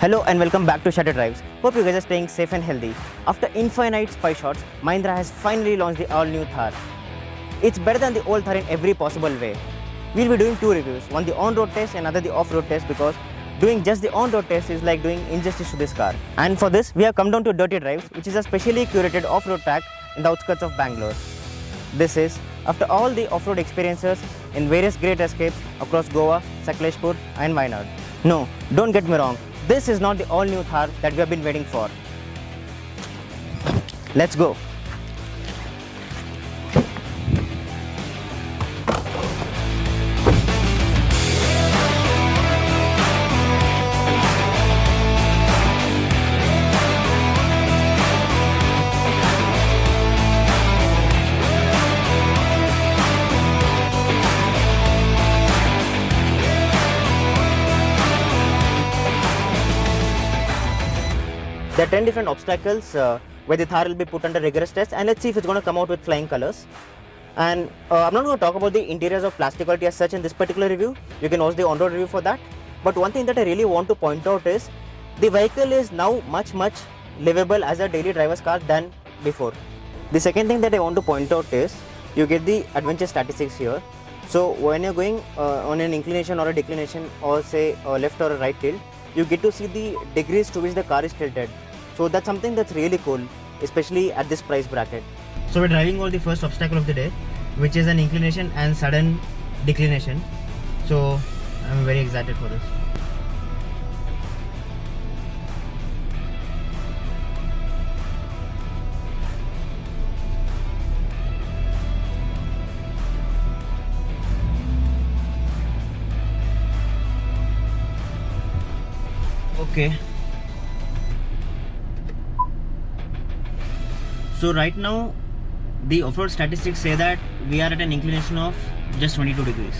Hello and welcome back to Shutter Drives. Hope you guys are staying safe and healthy. After infinite spy shots, Mahindra has finally launched the all-new Thar. It's better than the old Thar in every possible way. We'll be doing two reviews, one the on-road test and another the off-road test, because doing just the on-road test is like doing injustice to this car. And for this, we have come down to Dirty Drives, which is a specially curated off-road track in the outskirts of Bangalore. This is after all the off-road experiences in various great escapes across Goa, Sakleshpur and Wayanad. No, don't get me wrong, this is not the all-new Thar that we have been waiting for. Let's go. There are 10 different obstacles where the Thar will be put under rigorous test, and let's see if it's going to come out with flying colors. And I'm not going to talk about the interiors of plastic quality as such in this particular review. You can watch the on-road review for that. But one thing that I really want to point out is the vehicle is now much livable as a daily driver's car than before. The second thing that I want to point out is you get the adventure statistics here. So when you're going on an inclination or a declination, or say a left or a right tilt, you get to see the degrees to which the car is tilted. So that's something that's really cool, especially at this price bracket. So we're driving over the first obstacle of the day, which is an inclination and sudden declination. So I'm very excited for this. Okay. So right now the off-road statistics say that we are at an inclination of just 22 degrees.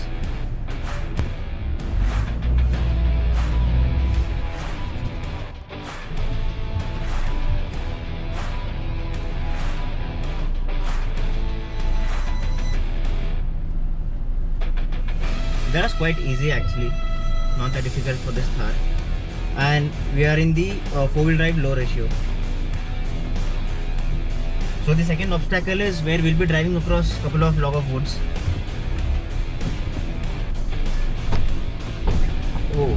That was quite easy actually, not that difficult for this Thar. And we are in the four-wheel drive low ratio. So the second obstacle is where we'll be driving across a couple of log of woods. Oh.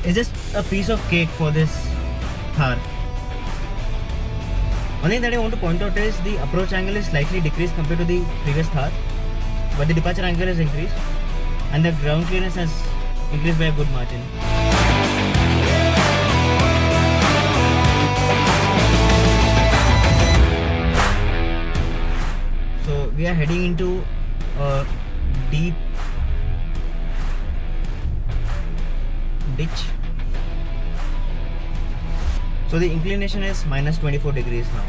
It's just a piece of cake for this Thar. One thing that I want to point out is the approach angle is slightly decreased compared to the previous Thar, but the departure angle is increased, and the ground clearance has increased by a good margin. So we are heading into a deep ditch. So the inclination is minus 24 degrees now.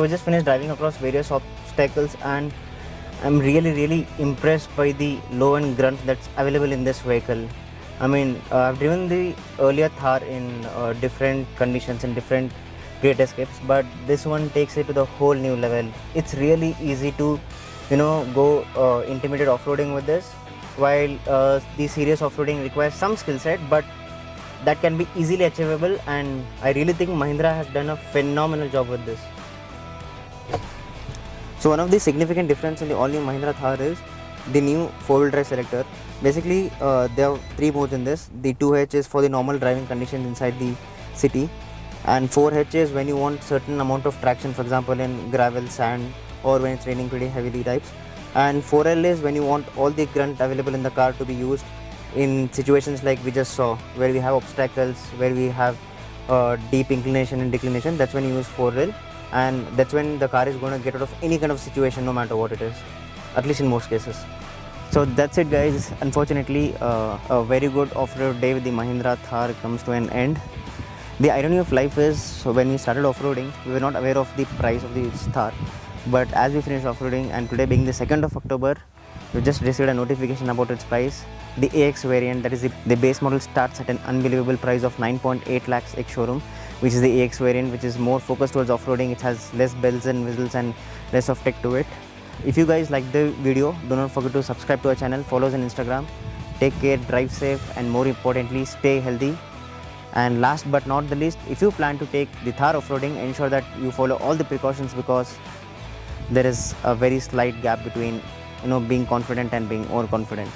So we just finished driving across various obstacles, and I'm really impressed by the low end grunt that's available in this vehicle. I mean, I've driven the earlier Thar in different conditions and different great escapes, but this one takes it to the whole new level. It's really easy to, go intermediate off-roading with this, while the serious off-roading requires some skill set, but that can be easily achievable, and I really think Mahindra has done a phenomenal job with this. So one of the significant difference in the all-new Mahindra Thar is the new four-wheel drive selector. Basically, there are three modes in this. The 2H is for the normal driving conditions inside the city, and 4H is when you want certain amount of traction, for example in gravel, sand, or when it's raining pretty heavily types. And 4L is when you want all the grunt available in the car to be used in situations like we just saw, where we have obstacles, where we have deep inclination and declination. That's when you use 4L, and that's when the car is going to get out of any kind of situation, no matter what it is, at least in most cases. So that's it, guys. Unfortunately, a very good off-road day with the Mahindra Thar comes to an end. The irony of life is, so when we started off-roading, we were not aware of the price of the Thar, but as we finished off-roading, and today being the 2nd of October, we just received a notification about its price. The AX variant, that is the base model, starts at an unbelievable price of 9.8 lakhs ex-showroom, which is the AX variant, which is more focused towards off-roading. It has less bells and whistles and less of tech to it. If you guys like the video, do not forget to subscribe to our channel, follow us on Instagram. Take care, drive safe, and more importantly, stay healthy. And last but not the least, if you plan to take the Thar off-roading, ensure that you follow all the precautions, because there is a very slight gap between being confident and being overconfident.